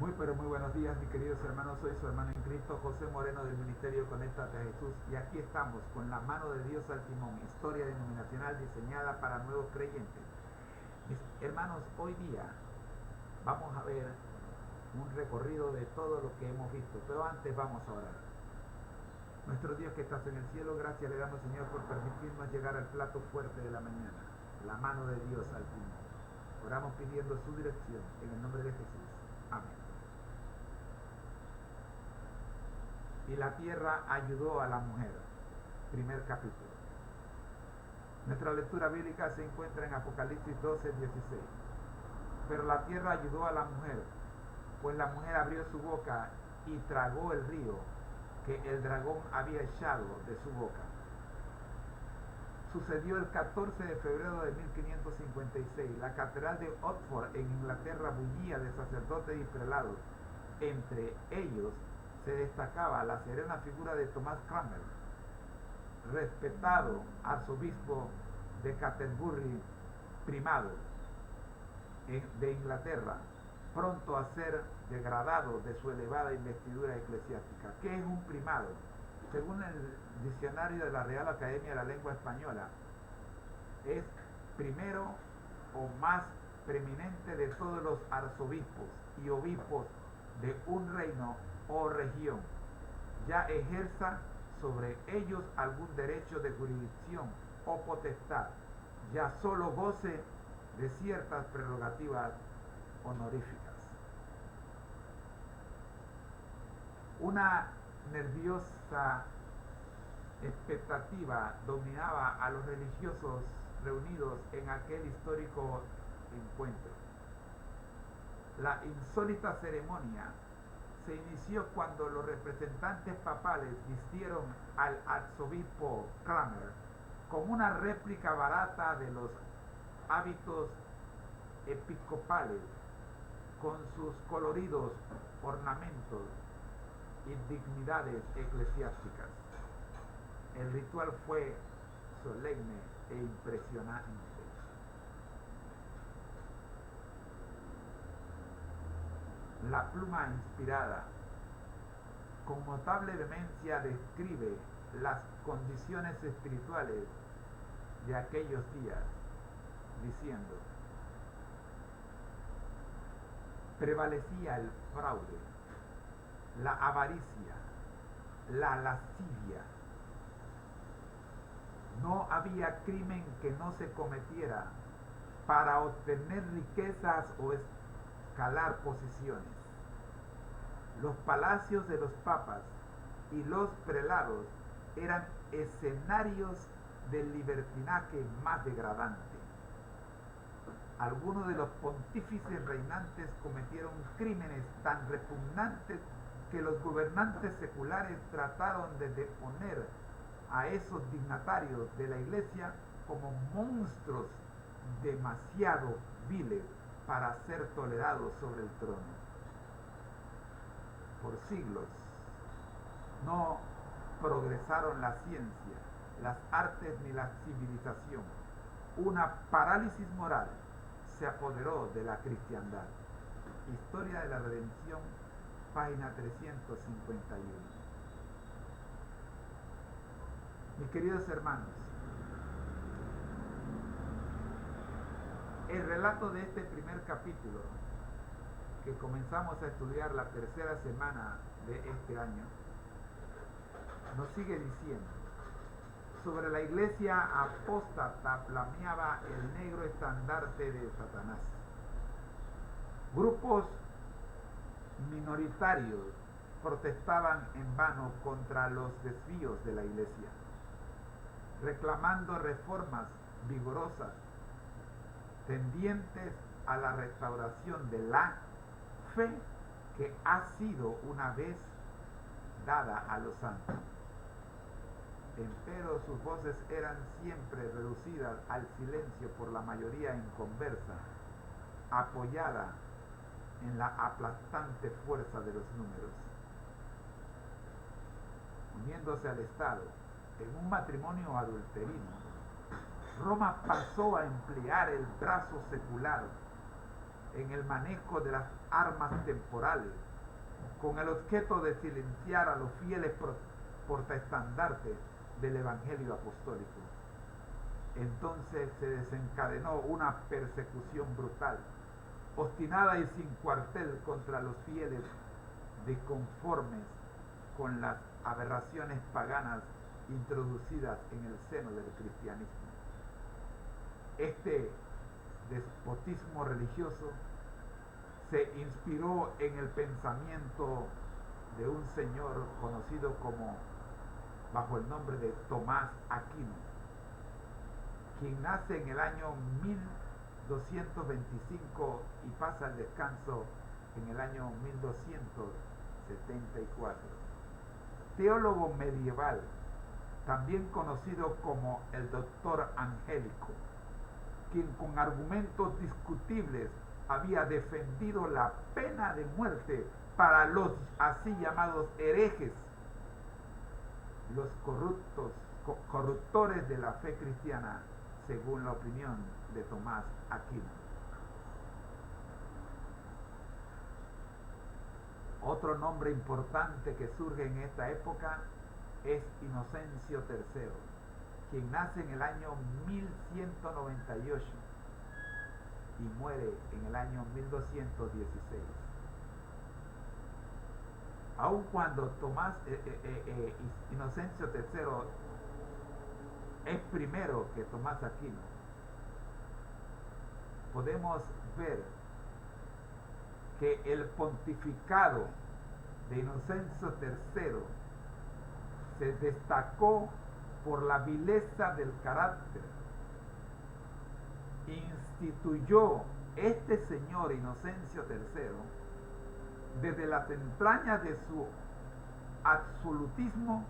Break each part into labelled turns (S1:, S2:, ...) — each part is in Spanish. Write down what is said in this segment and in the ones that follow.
S1: Muy pero muy buenos días, mis queridos hermanos. Soy su hermano en Cristo, José Moreno del Ministerio Conéctate a Jesús. Y aquí estamos con la mano de Dios al timón, historia denominacional diseñada para nuevos creyentes. Mis hermanos, hoy día vamos a ver un recorrido de todo lo que hemos visto. Pero antes vamos a orar. Nuestro Dios que estás en el cielo, gracias le damos, Señor, por permitirnos llegar al plato fuerte de la mañana. La mano de Dios al timón. Oramos pidiendo su dirección en el nombre de Jesús. Amén. Y la tierra ayudó a la mujer. Primer capítulo. Nuestra lectura bíblica se encuentra en Apocalipsis 12:16. Pero la tierra ayudó a la mujer, pues la mujer abrió su boca y tragó el río que el dragón había echado de su boca. Sucedió el 14 de febrero de 1556. La catedral de Oxford en Inglaterra bullía de sacerdotes y prelados. Entre ellos se destacaba la serena figura de Thomas Cranmer, respetado arzobispo de Canterbury, primado de Inglaterra, pronto a ser degradado de su elevada investidura eclesiástica. ¿Qué es un primado? Según el diccionario de la Real Academia de la Lengua Española, es primero o más preeminente de todos los arzobispos y obispos de un reino o región, ya ejerza sobre ellos algún derecho de jurisdicción o potestad, ya solo goce de ciertas prerrogativas honoríficas. Una nerviosa expectativa dominaba a los religiosos reunidos en aquel histórico encuentro. La insólita ceremonia se inició cuando los representantes papales vistieron al arzobispo Cranmer con una réplica barata de los hábitos episcopales, con sus coloridos ornamentos y dignidades eclesiásticas. El ritual fue solemne e impresionante. La pluma inspirada con notable vehemencia describe las condiciones espirituales de aquellos días, diciendo: prevalecía el fraude, la avaricia, la lascivia. No había crimen que no se cometiera para obtener riquezas o escalar posiciones. Los palacios de los papas y los prelados eran escenarios del libertinaje más degradante. Algunos de los pontífices reinantes cometieron crímenes tan repugnantes que los gobernantes seculares trataron de deponer a esos dignatarios de la Iglesia como monstruos demasiado viles para ser tolerados sobre el trono. Por siglos no progresaron la ciencia, las artes ni la civilización. Una parálisis moral se apoderó de la cristiandad. Historia de la Redención, página 351. Mis queridos hermanos, el relato de este primer capítulo, que comenzamos a estudiar la tercera semana de este año, nos sigue diciendo: sobre la iglesia apóstata flameaba el negro estandarte de Satanás. Grupos minoritarios protestaban en vano contra los desvíos de la iglesia, reclamando reformas vigorosas tendientes a la restauración de la fe que ha sido una vez dada a los santos. Empero sus voces eran siempre reducidas al silencio por la mayoría inconversa, apoyada en la aplastante fuerza de los números. Uniéndose al Estado en un matrimonio adulterino, Roma pasó a emplear el brazo secular en el manejo de las armas temporales, con el objeto de silenciar a los fieles portaestandartes del Evangelio apostólico. Entonces se desencadenó una persecución brutal, obstinada y sin cuartel contra los fieles disconformes con las aberraciones paganas introducidas en el seno del cristianismo. Este despotismo religioso se inspiró en el pensamiento de un señor conocido como bajo el nombre de Tomás Aquino, quien nace en el año 1225 y pasa al descanso en el año 1274. Teólogo medieval, también conocido como el doctor angélico, quien con argumentos discutibles había defendido la pena de muerte para los así llamados herejes, los corruptores de la fe cristiana, según la opinión de Tomás Aquino. Otro nombre importante que surge en esta época es Inocencio III, quien nace en el año 1198 y muere en el año 1216. Aun cuando Inocencio III es primero que Tomás Aquino, podemos ver que el pontificado de Inocencio III se destacó por la vileza del carácter. Instituyó este señor Inocencio III, desde las entrañas de su absolutismo,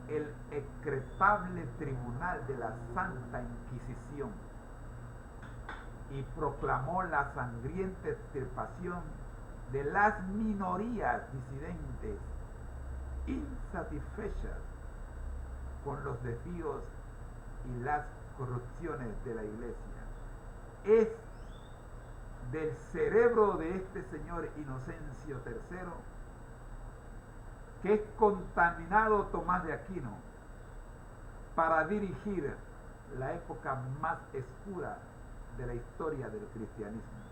S1: el execrable tribunal de la Santa Inquisición, y proclamó la sangrienta extirpación de las minorías disidentes insatisfechas con los desvíos y las corrupciones de la Iglesia. Es del cerebro de este señor Inocencio III que es contaminado Tomás de Aquino para dirigir la época más oscura de la historia del cristianismo.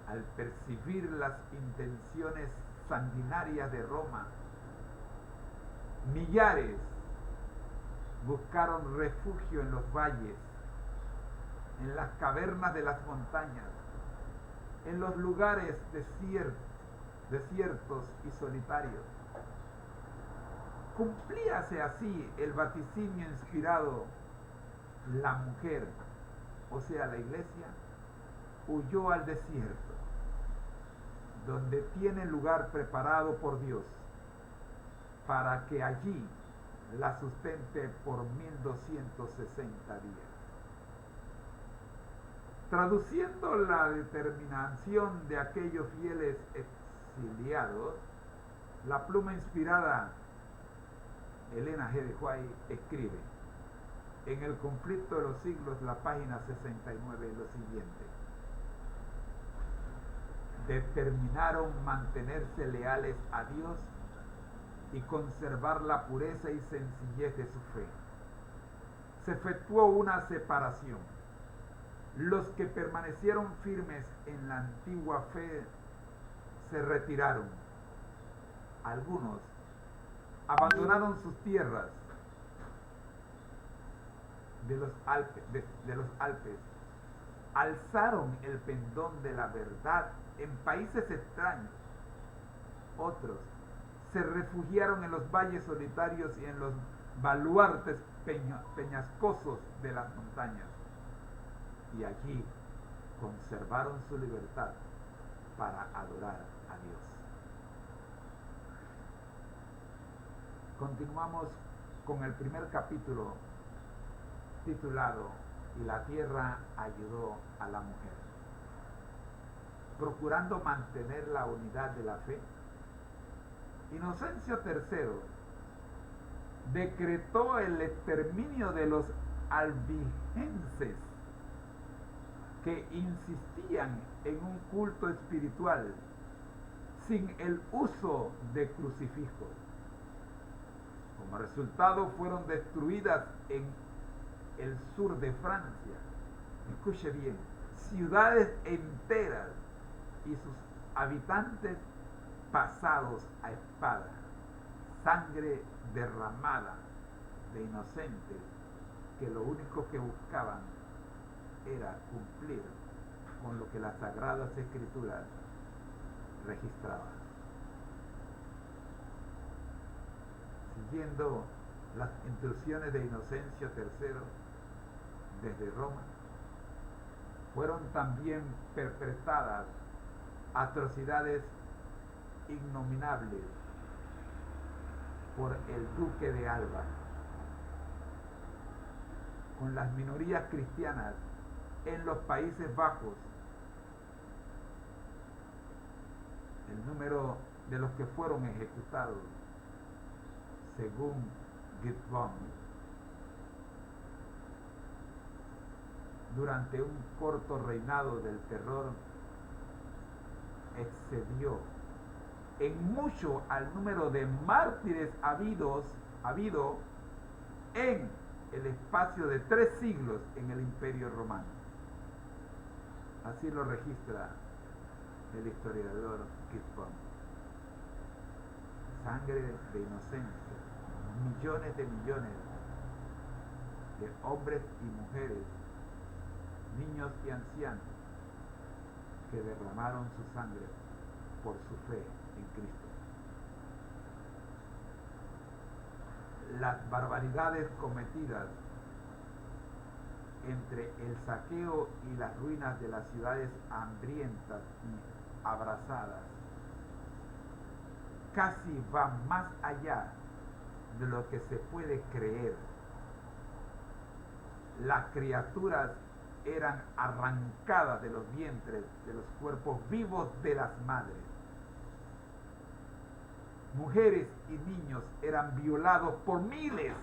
S1: Al percibir las intenciones sanguinarias de Roma, millares buscaron refugio en los valles, en las cavernas de las montañas, en los lugares desiertos y solitarios. Cumplíase así el vaticinio inspirado: la mujer, o sea la Iglesia, huyó al desierto, donde tiene lugar preparado por Dios, para que allí la sustente por 1260 días. Traduciendo la determinación de aquellos fieles exiliados, la pluma inspirada Elena G. de White escribe en El conflicto de los siglos, la página 69, lo siguiente: determinaron mantenerse leales a Dios y conservar la pureza y sencillez de su fe. Se efectuó una separación. Los que permanecieron firmes en la antigua fe se retiraron. Algunos abandonaron sus tierras de los Alpes, alzaron el pendón de la verdad en países extraños. Otros se refugiaron en los valles solitarios y en los baluartes peñascosos de las montañas, y allí conservaron su libertad para adorar a Dios. Continuamos con el primer capítulo, titulado "Y la tierra ayudó a la mujer". Procurando mantener la unidad de la fe, Inocencio III decretó el exterminio de los albigenses, que insistían en un culto espiritual sin el uso de crucifijos. Como resultado, fueron destruidas en el sur de Francia, escuche bien, ciudades enteras y sus habitantes pasados a espada, sangre derramada de inocentes que lo único que buscaban era cumplir con lo que las Sagradas Escrituras registraban. Siguiendo las instrucciones de Inocencio III desde Roma, fueron también perpetradas atrocidades ignominables por el duque de Alba con las minorías cristianas en los Países Bajos. El número de los que fueron ejecutados, según Gibbon, durante un corto reinado del terror, excedió en mucho al número de mártires habido en el espacio de 3 siglos en el Imperio Romano. Así lo registra el historiador Gibbon. Sangre de inocentes, millones de hombres y mujeres, niños y ancianos que derramaron su sangre por su fe en Cristo. Las barbaridades cometidas entre el saqueo y las ruinas de las ciudades hambrientas y abrasadas casi van más allá de lo que se puede creer. Las criaturas eran arrancadas de los vientres de los cuerpos vivos de las madres. Mujeres y niños eran violados por miles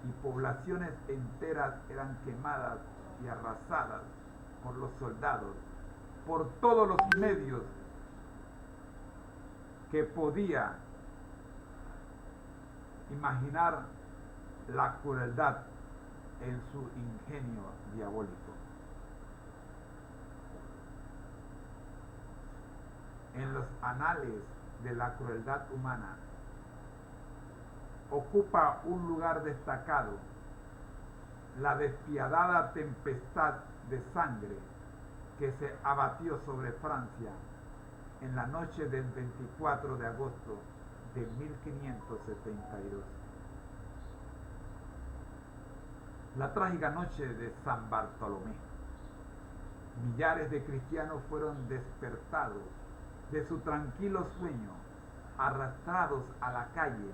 S1: y poblaciones enteras eran quemadas y arrasadas por los soldados por todos los medios que podía imaginar la crueldad en su ingenio diabólico. En los anales de la crueldad humana ocupa un lugar destacado la despiadada tempestad de sangre que se abatió sobre Francia en la noche del 24 de agosto de 1572. La trágica noche de San Bartolomé. Millares de cristianos fueron despertados de su tranquilo sueño, arrastrados a la calle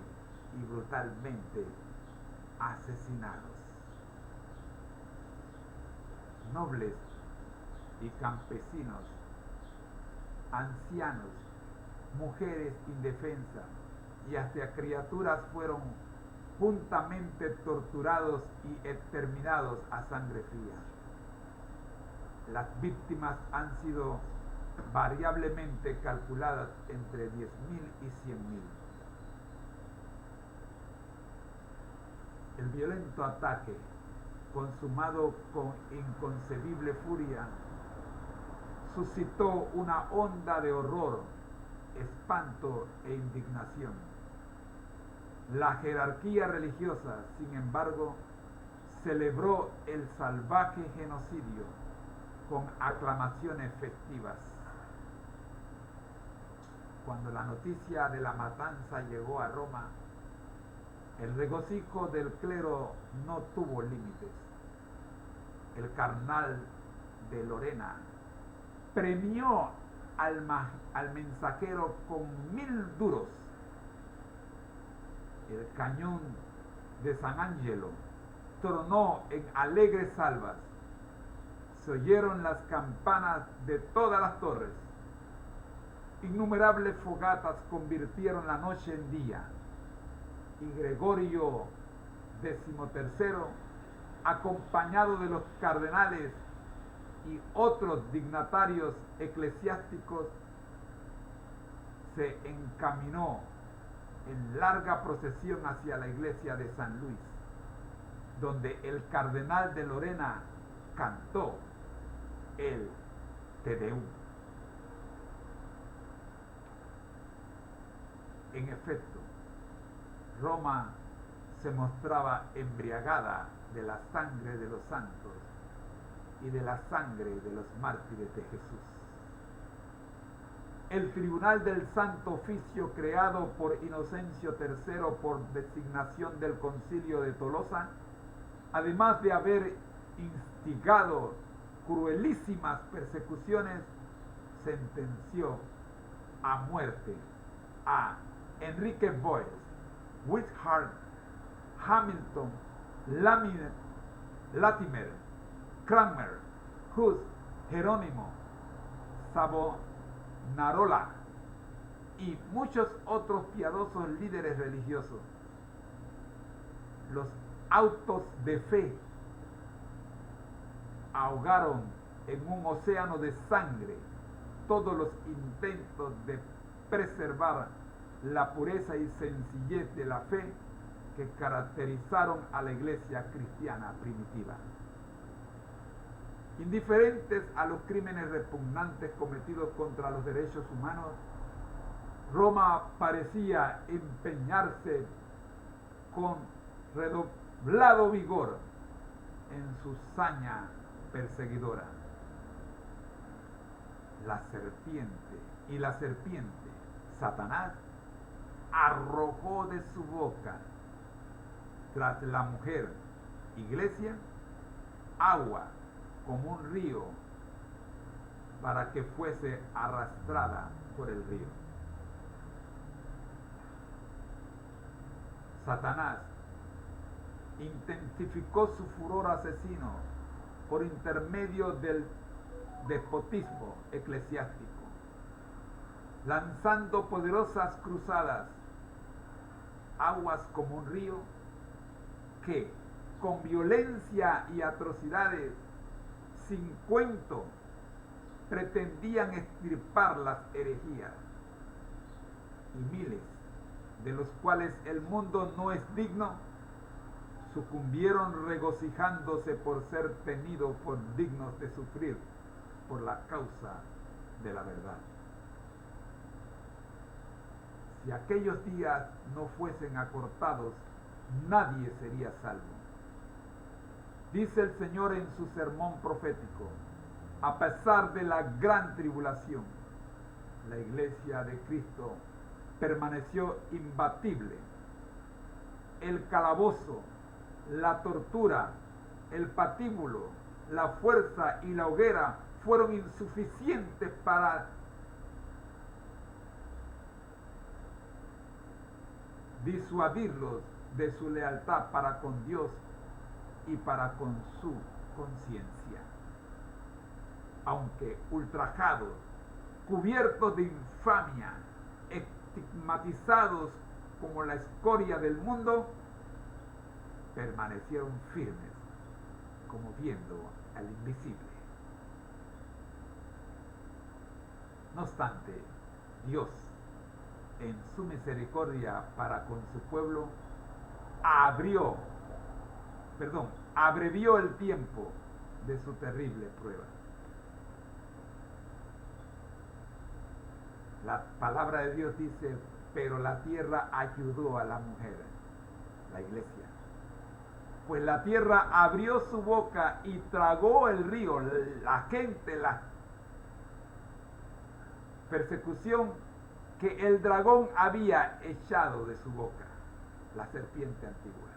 S1: y brutalmente asesinados. Nobles y campesinos, ancianos, mujeres indefensas y hasta criaturas fueron juntamente torturados y exterminados a sangre fría. Las víctimas han sido variablemente calculadas entre 10.000 y 100.000. El violento ataque, consumado con inconcebible furia, suscitó una onda de horror, espanto e indignación. La jerarquía religiosa, sin embargo, celebró el salvaje genocidio con aclamaciones festivas. Cuando la noticia de la matanza llegó a Roma, el regocijo del clero no tuvo límites. El cardenal de Lorena premió al mensajero con 1.000 duros. El cañón de San Angelo tronó en alegres salvas. Se oyeron las campanas de todas las torres. Innumerables fogatas convirtieron la noche en día. Y Gregorio XIII, acompañado de los cardenales y otros dignatarios eclesiásticos, se encaminó en larga procesión hacia la iglesia de San Luis, donde el cardenal de Lorena cantó el Te Deum. En efecto, Roma se mostraba embriagada de la sangre de los santos y de la sangre de los mártires de Jesús. El Tribunal del Santo Oficio, creado por Inocencio III por designación del Concilio de Tolosa, además de haber instigado cruelísimas persecuciones, sentenció a muerte a Enrique Boyes, Wishart, Hamilton, Latimer, Cranmer, Hus, Jerónimo, Savonarola y muchos otros piadosos líderes religiosos. Los autos de fe ahogaron en un océano de sangre todos los intentos de preservar la pureza y sencillez de la fe que caracterizaron a la iglesia cristiana primitiva. Indiferentes a los crímenes repugnantes cometidos contra los derechos humanos, Roma parecía empeñarse con redoblado vigor en su saña perseguidora. La serpiente, Satanás, arrojó de su boca tras la mujer, iglesia, agua como un río para que fuese arrastrada por el río. Satanás intensificó su furor asesino por intermedio del despotismo eclesiástico, lanzando poderosas cruzadas, aguas como un río, que con violencia y atrocidades sin cuento pretendían extirpar las herejías, y miles, de los cuales el mundo no es digno, sucumbieron regocijándose por ser tenidos por dignos de sufrir por la causa de la verdad. Si aquellos días no fuesen acortados, nadie sería salvo. Dice el Señor en su sermón profético: a pesar de la gran tribulación, la iglesia de Cristo permaneció imbatible. El calabozo, la tortura, el patíbulo, la fuerza y la hoguera fueron insuficientes para disuadirlos de su lealtad para con Dios y para con su conciencia. Aunque ultrajados, cubiertos de infamia, estigmatizados como la escoria del mundo, permanecieron firmes como viendo al invisible. No obstante, Dios, en su misericordia para con su pueblo, abrevió el tiempo de su terrible prueba. La palabra de Dios dice: pero la tierra ayudó a la mujer, la iglesia. Pues la tierra abrió su boca y tragó el río, la gente, la persecución que el dragón había echado de su boca, la serpiente antigua.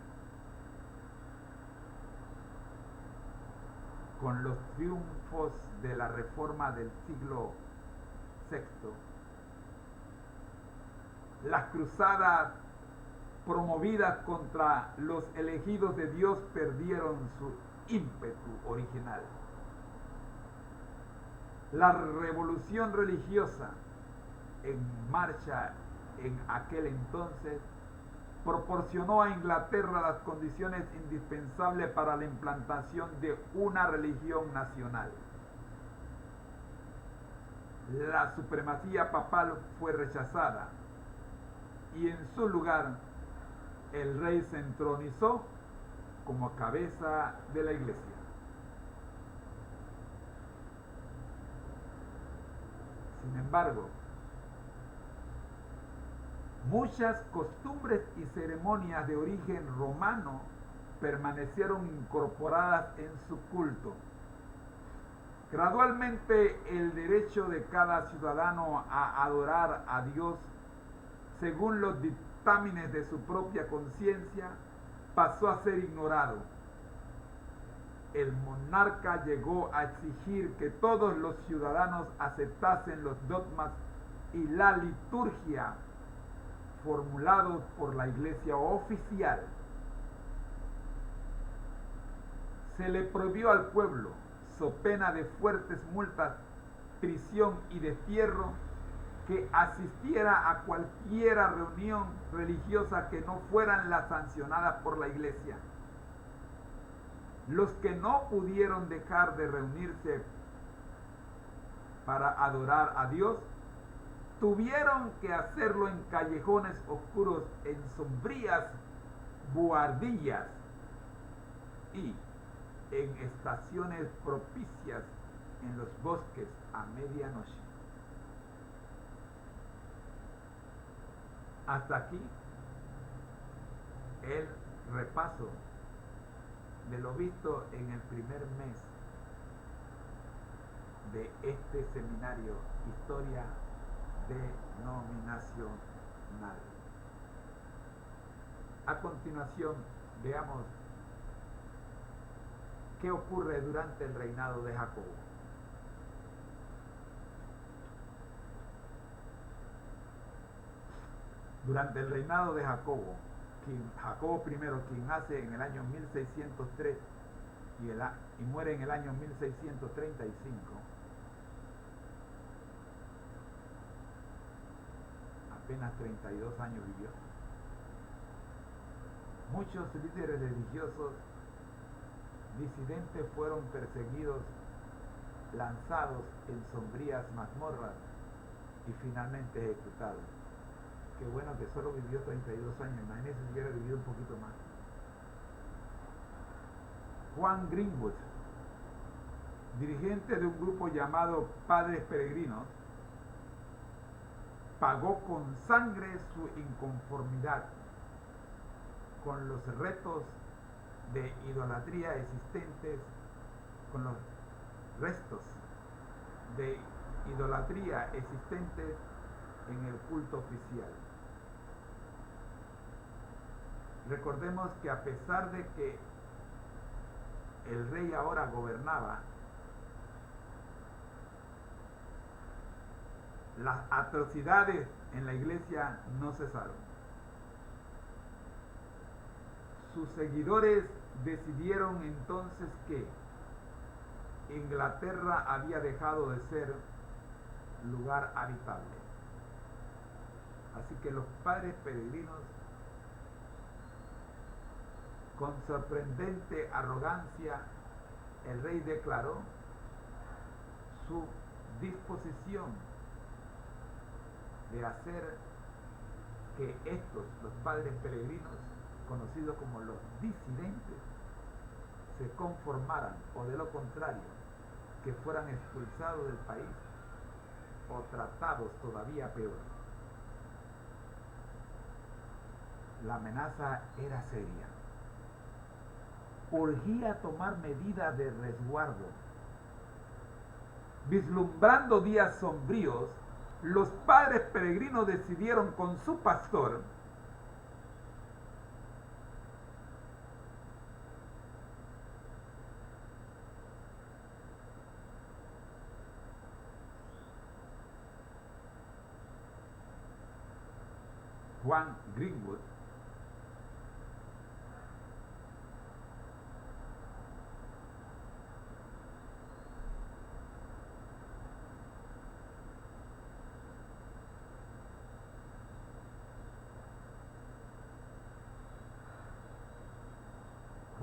S1: Con los triunfos de la reforma del siglo VI, las cruzadas promovidas contra los elegidos de Dios perdieron su ímpetu original. La revolución religiosa en marcha en aquel entonces proporcionó a Inglaterra las condiciones indispensables para la implantación de una religión nacional. la supremacía papal fue rechazada y en su lugar el rey se entronizó como cabeza de la iglesia. Sin embargo, muchas costumbres y ceremonias de origen romano permanecieron incorporadas en su culto. Gradualmente, el derecho de cada ciudadano a adorar a Dios según los dictámenes de su propia conciencia pasó a ser ignorado. El monarca llegó a exigir que todos los ciudadanos aceptasen los dogmas y la liturgia formulados por la iglesia oficial. Se le prohibió al pueblo, so pena de fuertes multas, prisión y destierro, que asistiera a cualquier reunión religiosa que no fueran las sancionadas por la iglesia. Los que no pudieron dejar de reunirse para adorar a Dios, tuvieron que hacerlo en callejones oscuros, en sombrías buhardillas y en estaciones propicias en los bosques a medianoche. Hasta aquí el repaso de lo visto en el primer mes de este seminario Historia Denominacional. A continuación, veamos qué ocurre durante el reinado de Jacobo. Durante el reinado de Jacobo, Jacobo I, quien nace en el año 1603 y muere en el año 1635, apenas 32 años vivió. Muchos líderes religiosos disidentes fueron perseguidos, lanzados en sombrías mazmorras y finalmente ejecutados. Qué bueno que solo vivió 32 años, imagínense si hubiera vivido un poquito más. Juan Greenwood, dirigente de un grupo llamado Padres Peregrinos, pagó con sangre su inconformidad con los retos de idolatría existentes, con los restos de idolatría existentes en el culto oficial. Recordemos que a pesar de que el rey ahora gobernaba, las atrocidades en la iglesia no cesaron. Sus seguidores decidieron entonces que Inglaterra había dejado de ser lugar habitable. Así que los padres peregrinos, con sorprendente arrogancia, el rey declaró su disposición de hacer que estos, los padres peregrinos, conocidos como los disidentes, se conformaran, o de lo contrario, que fueran expulsados del país o tratados todavía peor. La amenaza era seria. Urgía tomar medidas de resguardo. Vislumbrando días sombríos, los padres peregrinos decidieron con su pastor Juan Greenwood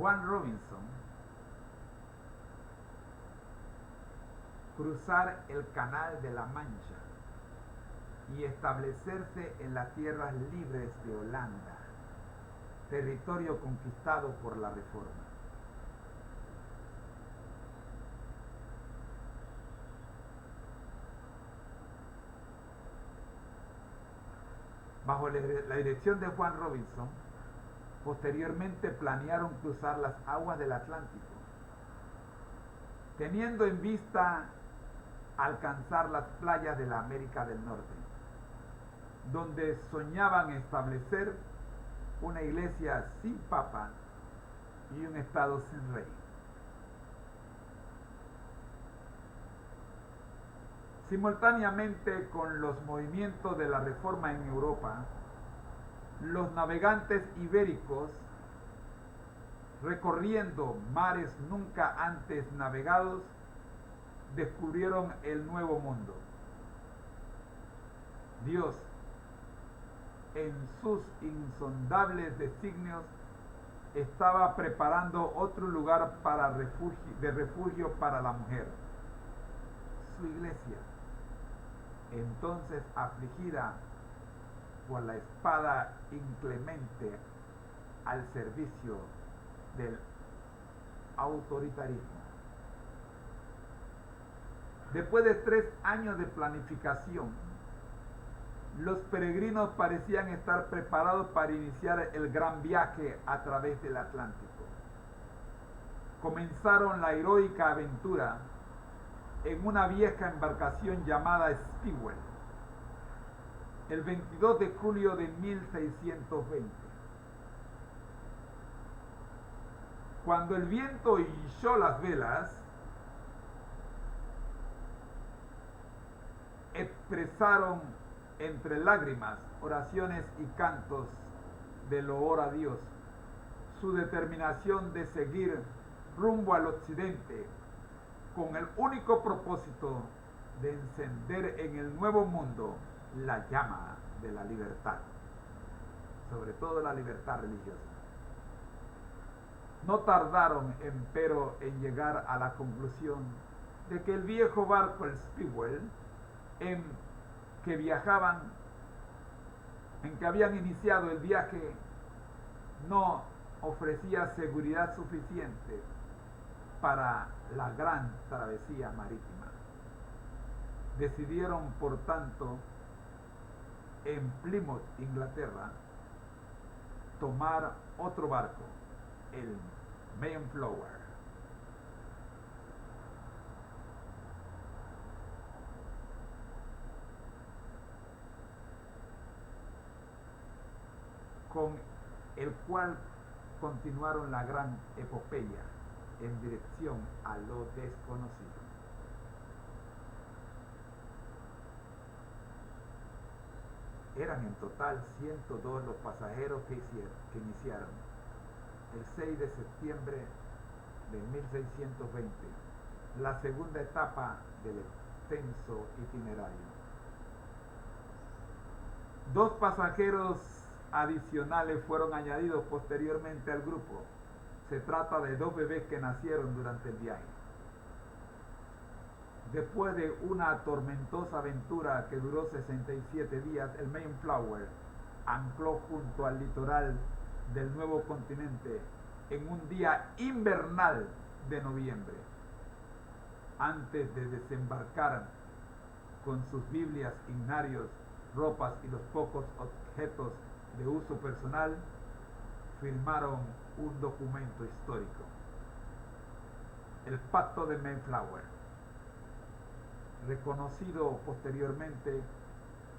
S1: Juan Robinson cruzar el Canal de la Mancha y establecerse en las tierras libres de Holanda, territorio conquistado por la Reforma. Bajo la dirección de Juan Robinson, posteriormente planearon cruzar las aguas del Atlántico, teniendo en vista alcanzar las playas de la América del Norte, donde soñaban establecer una iglesia sin papa y un estado sin rey. Simultáneamente con los movimientos de la Reforma en Europa, los navegantes ibéricos, recorriendo mares nunca antes navegados, descubrieron el Nuevo Mundo. Dios, en sus insondables designios, estaba preparando otro lugar de refugio para la mujer, su iglesia, entonces afligida por la espada inclemente al servicio del autoritarismo. Después de 3 años de planificación, los peregrinos parecían estar preparados para iniciar el gran viaje a través del Atlántico. Comenzaron la heroica aventura en una vieja embarcación llamada Speedwell, el 22 de julio de 1620. Cuando el viento hinchó las velas, expresaron entre lágrimas, oraciones y cantos de loor a Dios su determinación de seguir rumbo al occidente con el único propósito de encender en el Nuevo Mundo la llama de la libertad, sobre todo la libertad religiosa. No tardaron, empero, en llegar a la conclusión de que el viejo barco, el Speedwell, en que habían iniciado el viaje, no ofrecía seguridad suficiente para la gran travesía marítima. Decidieron, por tanto, en Plymouth, Inglaterra, tomar otro barco, el Mayflower. Con el cual continuaron la gran epopeya en dirección a lo desconocido. Eran en total 102 los pasajeros que iniciaron el 6 de septiembre de 1620 la segunda etapa del extenso itinerario. 2 pasajeros adicionales fueron añadidos posteriormente al grupo. Se trata de 2 bebés que nacieron durante el viaje. Después de una tormentosa aventura que duró 67 días, el Mayflower ancló junto al litoral del nuevo continente en un día invernal de noviembre. Antes de desembarcar con sus Biblias, ignarios, ropas y los pocos objetos de uso personal, firmaron un documento histórico, el Pacto de Mayflower, reconocido posteriormente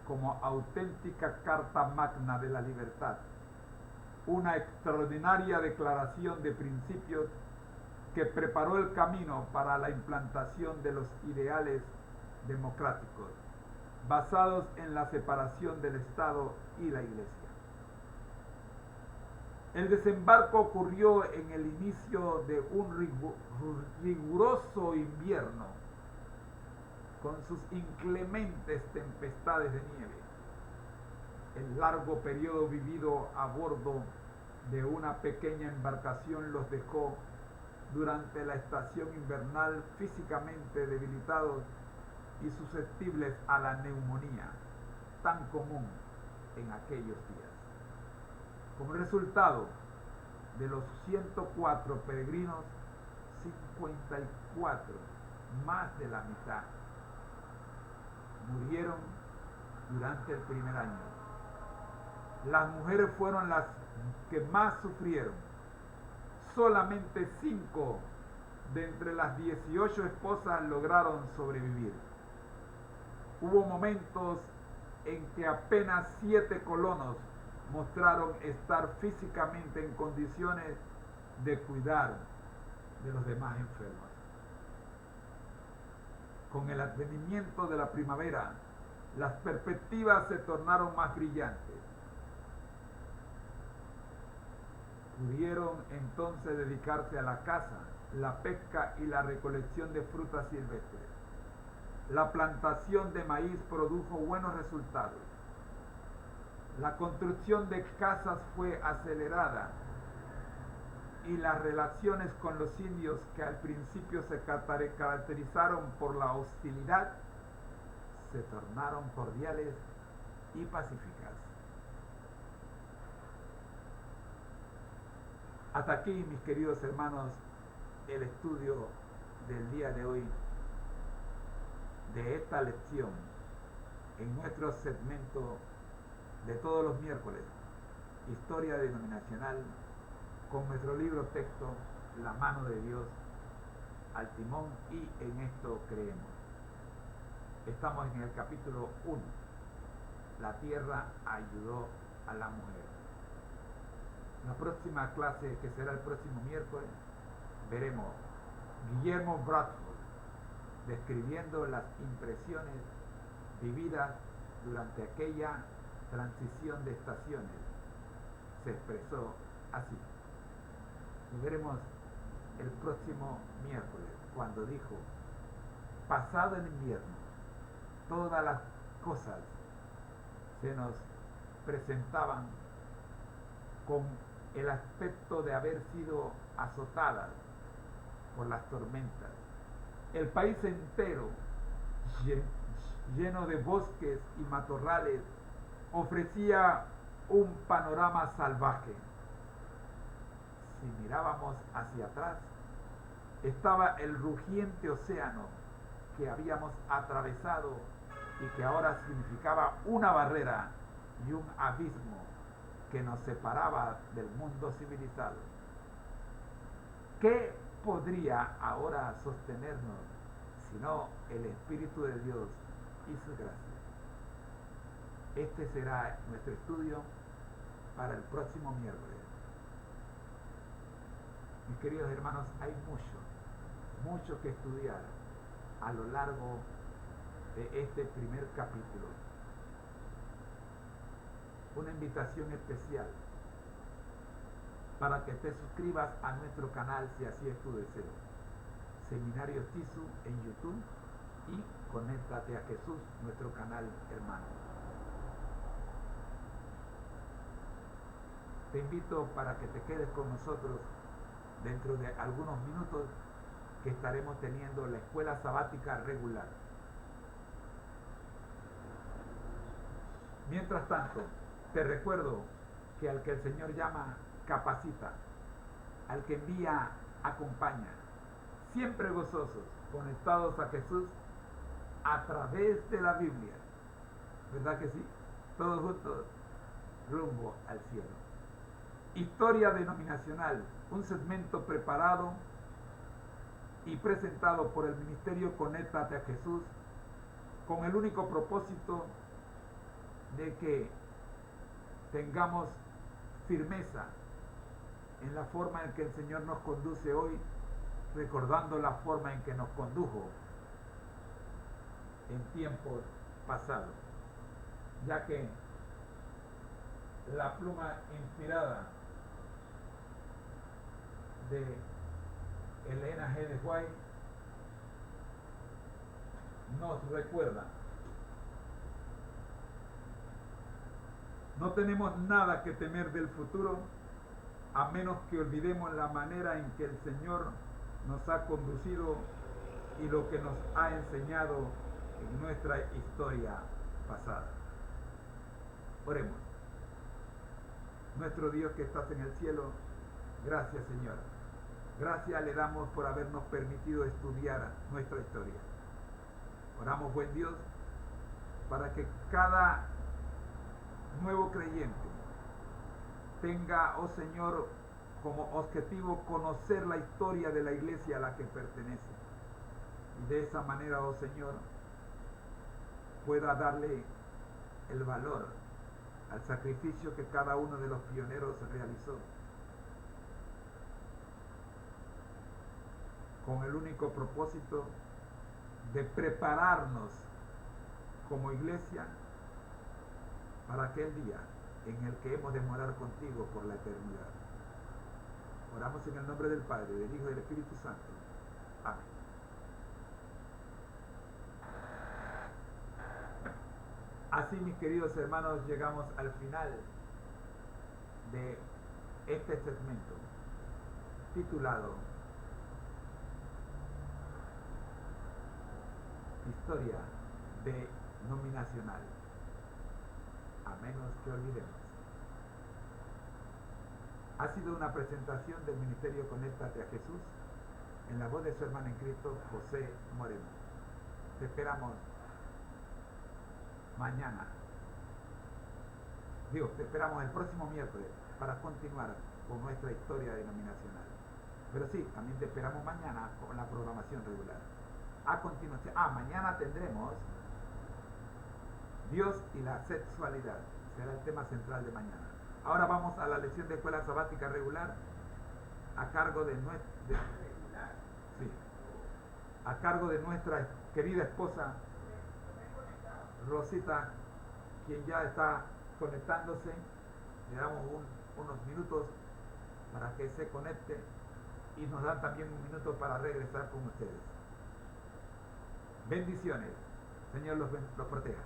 S1: como auténtica Carta Magna de la Libertad, una extraordinaria declaración de principios que preparó el camino para la implantación de los ideales democráticos, basados en la separación del Estado y la Iglesia. El desembarco ocurrió en el inicio de un riguroso invierno, con sus inclementes tempestades de nieve. El largo periodo vivido a bordo de una pequeña embarcación los dejó durante la estación invernal físicamente debilitados y susceptibles a la neumonía, tan común en aquellos días. Como resultado de los 104 peregrinos, 54, más de la mitad, murieron durante el primer año. Las mujeres fueron las que más sufrieron. Solamente 5 de entre las 18 esposas lograron sobrevivir. Hubo momentos en que apenas 7 colonos mostraron estar físicamente en condiciones de cuidar de los demás enfermos. Con el advenimiento de la primavera, las perspectivas se tornaron más brillantes. Pudieron entonces dedicarse a la caza, la pesca y la recolección de frutas silvestres. La plantación de maíz produjo buenos resultados. La construcción de casas fue acelerada y las relaciones con los indios, que al principio se caracterizaron por la hostilidad, se tornaron cordiales y pacíficas. Hasta aquí, mis queridos hermanos, el estudio del día de hoy de esta lección en nuestro segmento de todos los miércoles, Historia Denominacional, con nuestro libro texto, La mano de Dios al timón, y en esto creemos. Estamos en el capítulo 1. La tierra ayudó a la mujer. La próxima clase, que será el próximo miércoles, veremos Guillermo Bradford describiendo las impresiones vividas durante aquella transición de estaciones. Se expresó así. Lo veremos el próximo miércoles, cuando dijo: pasado el invierno, todas las cosas se nos presentaban con el aspecto de haber sido azotadas por las tormentas. El país entero, lleno de bosques y matorrales, ofrecía un panorama salvaje. Si mirábamos hacia atrás, estaba el rugiente océano que habíamos atravesado y que ahora significaba una barrera y un abismo que nos separaba del mundo civilizado. ¿Qué podría ahora sostenernos sino el Espíritu de Dios y su gracia? Este será nuestro estudio para el próximo miércoles. Mis queridos hermanos, hay mucho que estudiar a lo largo de este primer capítulo. Una invitación especial para que te suscribas a nuestro canal si así es tu deseo. Seminario Tisu en YouTube y Conéctate a Jesús, nuestro canal hermano. Te invito para que te quedes con nosotros dentro de algunos minutos, que estaremos teniendo la escuela sabática regular. Mientras tanto, te recuerdo que al que el Señor llama, capacita, al que envía, acompaña, siempre gozosos, conectados a Jesús a través de la Biblia. ¿Verdad que sí? Todos juntos, rumbo al cielo. Historia Denominacional, un segmento preparado y presentado por el Ministerio Conéctate a Jesús, con el único propósito de que tengamos firmeza en la forma en que el Señor nos conduce hoy, recordando la forma en que nos condujo en tiempos pasados, ya que la pluma inspirada de Elena G. de White nos recuerda: no tenemos nada que temer del futuro, a menos que olvidemos la manera en que el Señor nos ha conducido y lo que nos ha enseñado en nuestra historia pasada. Oremos. Nuestro Dios que estás en el cielo, gracias Señor. Gracias le damos por habernos permitido estudiar nuestra historia. Oramos, buen Dios, para que cada nuevo creyente tenga, oh Señor, como objetivo conocer la historia de la iglesia a la que pertenece. Y de esa manera, oh Señor, pueda darle el valor al sacrificio que cada uno de los pioneros realizó, con el único propósito de prepararnos como iglesia para aquel día en el que hemos de morar contigo por la eternidad. Oramos en el nombre del Padre, del Hijo y del Espíritu Santo. Amén. Así, mis queridos hermanos, llegamos al final de este segmento titulado Historia denominacional, a menos que olvidemos. Ha sido una presentación del Ministerio Conéctate a Jesús en la voz de su hermano en Cristo, José Moreno. Te esperamos mañana. Te esperamos el próximo miércoles para continuar con nuestra historia denominacional. Pero sí, también te esperamos mañana con la programación regular. A continuación, mañana tendremos Dios y la sexualidad. Será el tema central de mañana. Ahora vamos a la lección de escuela sabática regular a cargo de nuestra querida esposa Rosita, quien ya está conectándose. Le damos unos minutos para que se conecte y nos dan también un minuto para regresar con ustedes. Bendiciones. Señor los proteja.